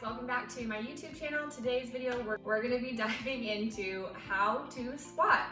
welcome back to my YouTube channel. Today's video, we're going to be diving into how to squat.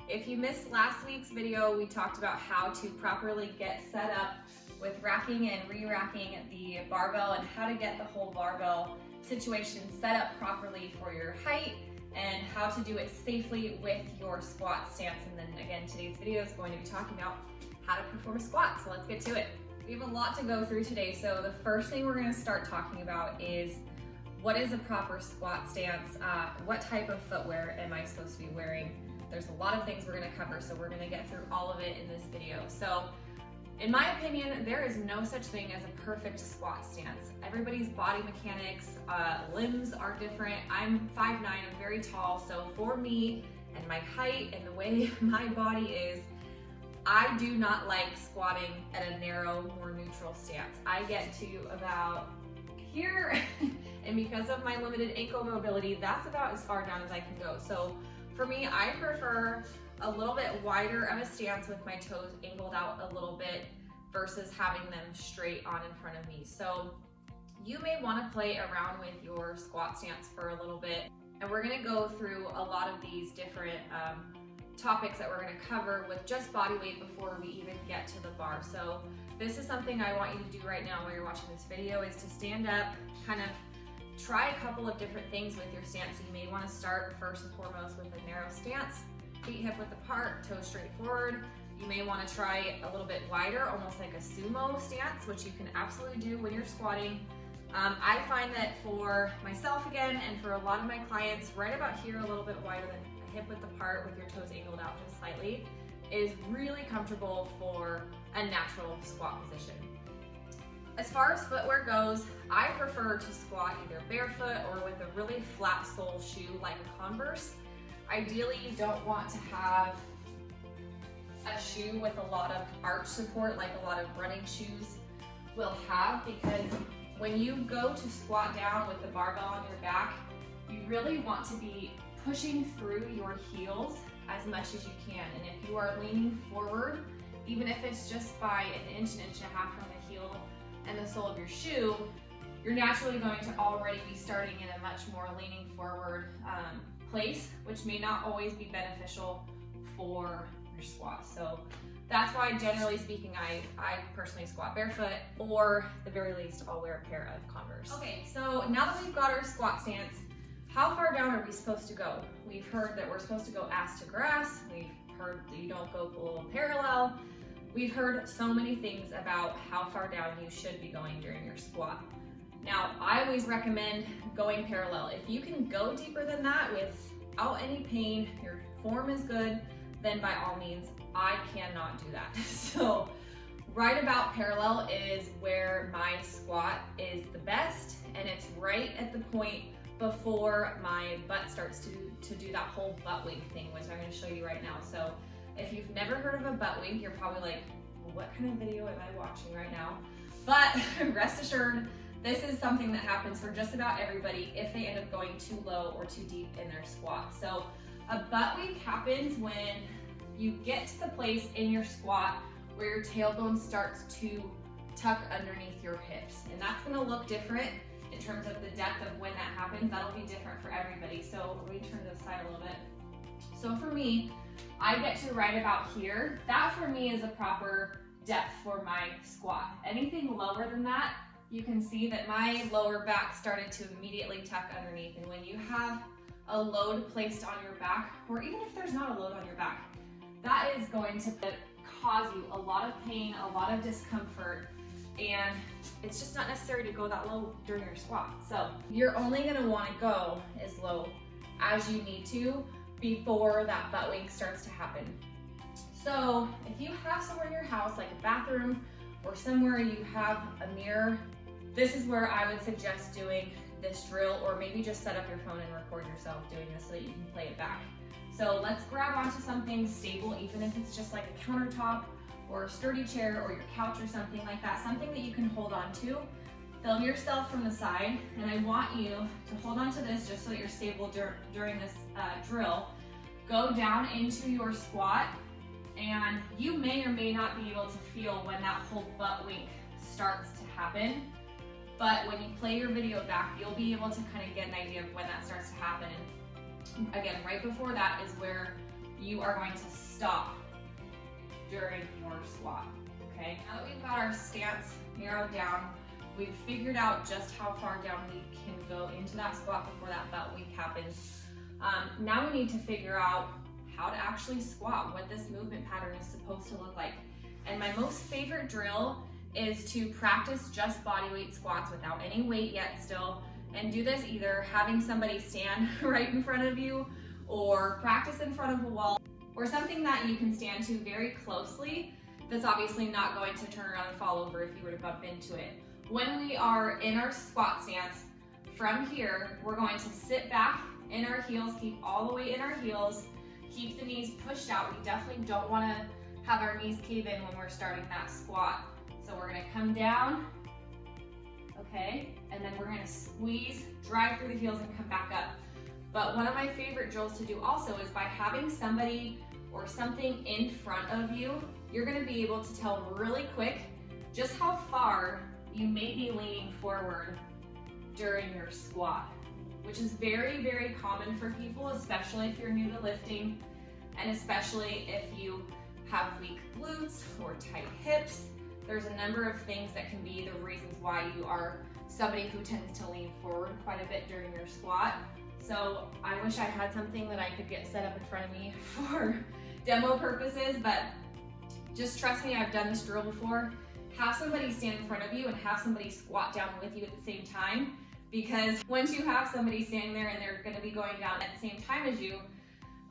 If you missed last week's video, we talked about how to properly get set up with racking and re-racking the barbell and how to get the whole barbell situation set up properly for your height and how to do it safely with your squat stance. And then again, today's video is going to be talking about how to perform a squat. So let's get to it. We have a lot to go through today. So the first thing we're going to start talking about is what is a proper squat stance? What type of footwear am I supposed to be wearing? There's a lot of things we're going to cover, so we're going to get through all of it in this video. So in my opinion, there is no such thing as a perfect squat stance. Everybody's body mechanics, limbs are different. I'm 5'9", I'm very tall, so for me and my height and the way my body is, I do not like squatting at a narrow, more neutral stance. I get to about here, and because of my limited ankle mobility, that's about as far down as I can go. So for me, I prefer a little bit wider of a stance with my toes angled out a little bit versus having them straight on in front of me. So you may want to play around with your squat stance for a little bit, and we're going to go through a lot of these different topics that we're going to cover with just body weight before we even get to the bar. So this is something I want you to do right now while you're watching this video, is to stand up, kind of try a couple of different things with your stance. So you may want to start first and foremost with a narrow stance, feet hip width apart, toes straight forward. You may want to try a little bit wider, almost like a sumo stance, which you can absolutely do when you're squatting. I find that for myself again, and for a lot of my clients, right about here, a little bit wider than a hip width apart with your toes angled out just slightly, is really comfortable for a natural squat position. As far as footwear goes, I prefer to squat either barefoot or with a really flat sole shoe like a Converse. Ideally, you don't want to have a shoe with a lot of arch support like a lot of running shoes will have, because when you go to squat down with the barbell on your back, you really want to be pushing through your heels as much as you can. And if you are leaning forward, even if it's just by an inch and a half from the heel and the sole of your shoe, you're naturally going to already be starting in a much more leaning forward place, which may not always be beneficial for your squat. So that's why, generally speaking, I personally squat barefoot, or at the very least, I'll wear a pair of Converse. Okay, so now that we've got our squat stance, how far down are we supposed to go? We've heard that we're supposed to go ass to grass. We've heard that you don't go below parallel. We've heard so many things about how far down you should be going during your squat. Now, I always recommend going parallel. If you can go deeper than that without any pain, your form is good, then by all means, I cannot do that. So right about parallel is where my squat is the best, and it's right at the point before my butt starts to do that whole butt wink thing, which I'm going to show you right now. So if you've never heard of a butt wink, you're probably like, well, what kind of video am I watching right now? But rest assured, this is something that happens for just about everybody if they end up going too low or too deep in their squat. So a butt wink happens when you get to the place in your squat where your tailbone starts to tuck underneath your hips. And that's going to look different in terms of the depth of when that happens. That'll be different for everybody. So let me turn this side a little bit. So for me, I get to right about here. That for me is a proper depth for my squat. Anything lower than that, you can see that my lower back started to immediately tuck underneath. And when you have a load placed on your back, or even if there's not a load on your back, that is going to cause you a lot of pain, a lot of discomfort, and it's just not necessary to go that low during your squat. So you're only gonna wanna go as low as you need to before that butt wink starts to happen. So if you have somewhere in your house, like a bathroom or somewhere you have a mirror, this is where I would suggest doing this drill, or maybe just set up your phone and record yourself doing this so that you can play it back. So let's grab onto something stable, even if it's just like a countertop or a sturdy chair or your couch or something like that, something that you can hold on to. Film yourself from the side, and I want you to hold on to this just so that you're stable during this drill. Go down into your squat, and you may or may not be able to feel when that whole butt wink starts to happen. but when you play your video back, you'll be able to kind of get an idea of when that starts to happen. And again, right before that is where you are going to stop during your squat, okay? Now that we've got our stance narrowed down, we've figured out just how far down we can go into that squat before that belt week happens. Now we need to figure out how to actually squat, what this movement pattern is supposed to look like. And my most favorite drill is to practice just bodyweight squats without any weight yet still, and do this either having somebody stand right in front of you, or practice in front of a wall, or something that you can stand to very closely that's obviously not going to turn around and fall over if you were to bump into it. When we are in our squat stance, from here, we're going to sit back in our heels, keep all the weight in our heels, keep the knees pushed out. We definitely don't want to have our knees cave in when we're starting that squat. So we're going to come down, okay, and then we're going to squeeze, drive through the heels and come back up. But one of my favorite drills to do also is by having somebody or something in front of you, you're going to be able to tell really quick just how far you may be leaning forward during your squat, which is very, very common for people, especially if you're new to lifting, and especially if you have weak glutes or tight hips. There's a number of things that can be the reasons why you are somebody who tends to lean forward quite a bit during your squat. So I wish I had something that I could get set up in front of me for demo purposes, but just trust me, I've done this drill before. Have somebody stand in front of you and have somebody squat down with you at the same time, because once you have somebody standing there and they're going to be going down at the same time as you,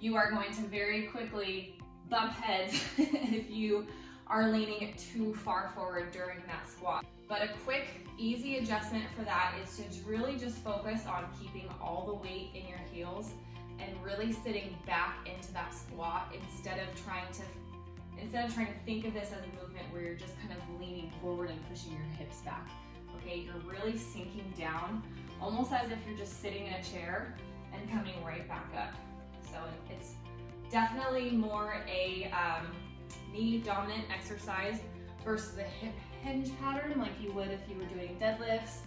you are going to very quickly bump heads if you are leaning too far forward during that squat. But a quick, easy adjustment for that is to really just focus on keeping all the weight in your heels and really sitting back into that squat instead of trying to think of this as a movement where you're just kind of leaning forward and pushing your hips back. Okay, you're really sinking down, almost as if you're just sitting in a chair and coming right back up. So it's definitely more a knee dominant exercise versus a hip hinge pattern like you would if you were doing deadlifts,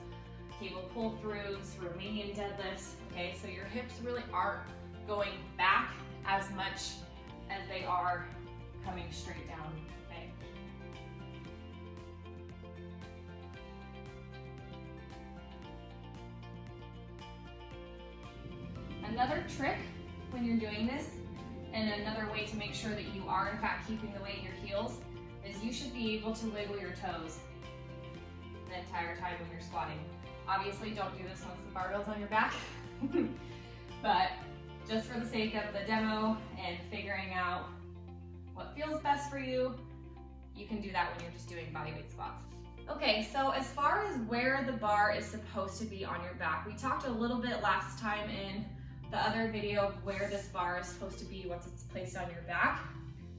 cable pull throughs, Romanian deadlifts. Okay, so your hips really aren't going back as much as they are coming straight down. Okay. Another trick when you're doing this, and another way to make sure that you are in fact keeping the weight in your heels, is you should be able to wiggle your toes the entire time when you're squatting. Obviously don't do this once the barbell's on your back, but just for the sake of the demo and figuring out what feels best for you, you can do that when you're just doing bodyweight squats. Okay, so as far as where the bar is supposed to be on your back, we talked a little bit last time in the other video of where this bar is supposed to be once it's placed on your back.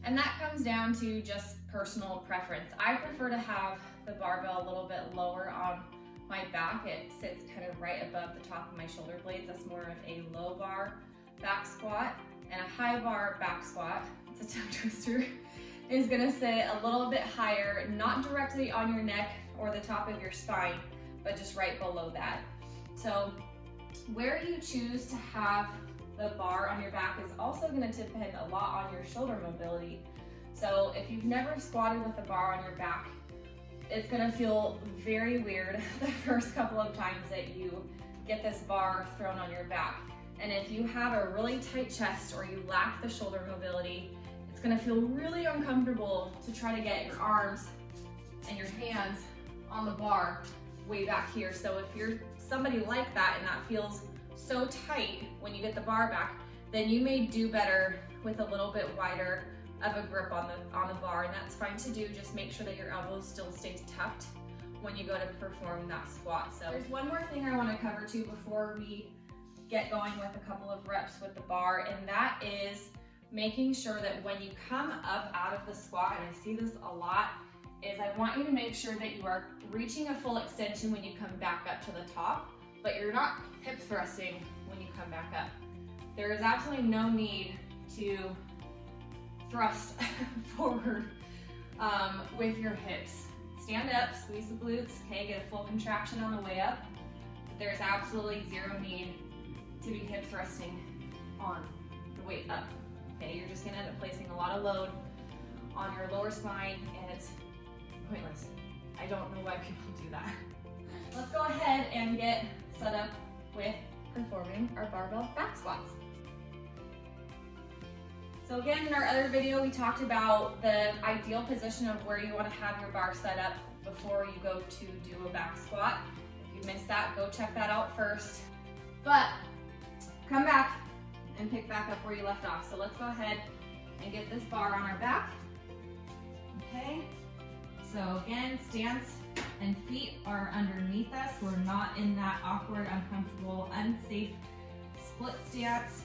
And that comes down to just personal preference. I prefer to have the barbell a little bit lower on my back. It sits kind of right above the top of my shoulder blades. That's more of a low bar back squat, and a high bar back squat, it's a tongue twister, is gonna sit a little bit higher, not directly on your neck or the top of your spine, but just right below that. So where you choose to have the bar on your back is also going to depend a lot on your shoulder mobility. So if you've never squatted with the bar on your back, it's going to feel very weird the first couple of times that you get this bar thrown on your back. And if you have a really tight chest or you lack the shoulder mobility, it's going to feel really uncomfortable to try to get your arms and your hands on the bar way back here. So if you're somebody like that and that feels so tight when you get the bar back, then you may do better with a little bit wider of a grip on the bar, and that's fine to do. Just make sure that your elbows still stay tucked when you go to perform that squat. So there's one more thing I want to cover too before we get going with a couple of reps with the bar, and that is making sure that when you come up out of the squat, and I see this a lot, is I want you to make sure that you are reaching a full extension when you come back up to the top, but you're not hip thrusting when you come back up. There is absolutely no need to thrust forward with your hips. stand up, squeeze the glutes, okay, get a full contraction on the way up. But there's absolutely zero need to be hip thrusting on the way up, okay? You're just gonna end up placing a lot of load on your lower spine, and it's pointless. I don't know why people do that. Let's go ahead and get set up with performing our barbell back squats. So again, in our other video, we talked about the ideal position of where you want to have your bar set up before you go to do a back squat. If you missed that, go check that out first. But come back and pick back up where you left off. So let's go ahead and get this bar on our back. Okay, so again, stance and feet are underneath us. We're not in that awkward, uncomfortable, unsafe split stance.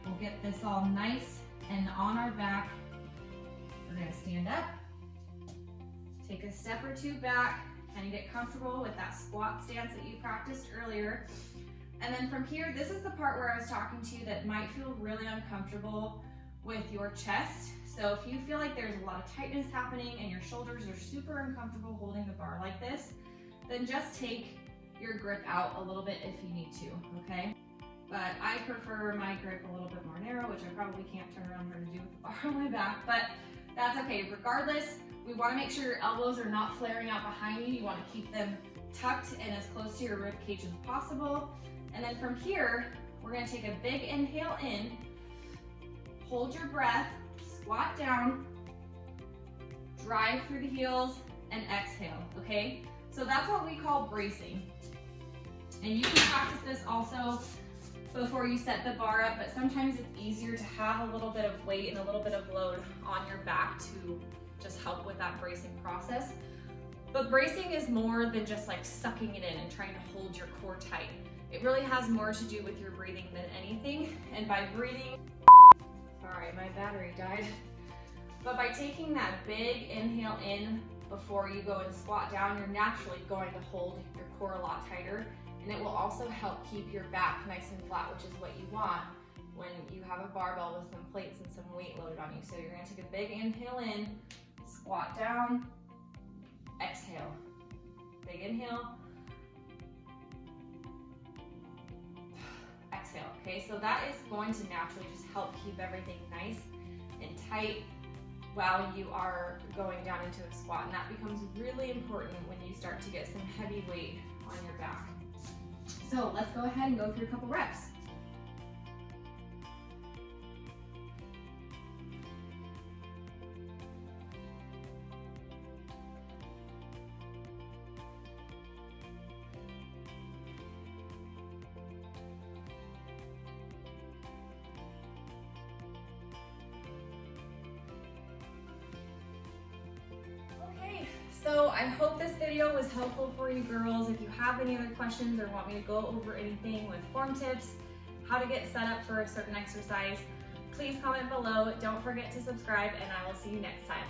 We'll get this all nice and on our back. We're gonna stand up, take a step or two back, and get comfortable with that squat stance that you practiced earlier. And then from here, this is the part where I was talking to you that might feel really uncomfortable with your chest. So if you feel like there's a lot of tightness happening and your shoulders are super uncomfortable holding the bar like this, then just take your grip out a little bit if you need to, okay? But I prefer my grip a little bit more narrow, which I probably can't turn around here to do with the bar on my back, but that's okay. Regardless, we wanna make sure your elbows are not flaring out behind you. You wanna keep them tucked and as close to your rib cage as possible. And then from here, we're gonna take a big inhale in, hold your breath, squat down, drive through the heels, and exhale, okay? So that's what we call bracing. And you can practice this also before you set the bar up, but sometimes it's easier to have a little bit of weight and a little bit of load on your back to just help with that bracing process. But bracing is more than just like sucking it in and trying to hold your core tight. It really has more to do with your breathing than anything. And by breathing, sorry, my battery died. But by taking that big inhale in before you go and squat down, you're naturally going to hold your core a lot tighter. And it will also help keep your back nice and flat, which is what you want when you have a barbell with some plates and some weight loaded on you. So you're gonna take a big inhale in, squat down, exhale. Big inhale, exhale, okay? So that is going to naturally just help keep everything nice and tight while you are going down into a squat. And that becomes really important when you start to get some heavy weight on your back. So let's go ahead and go through a couple reps. So I hope this video was helpful for you girls. If you have any other questions or want me to go over anything with form tips, how to get set up for a certain exercise, please comment below. Don't forget to subscribe, and I will see you next time.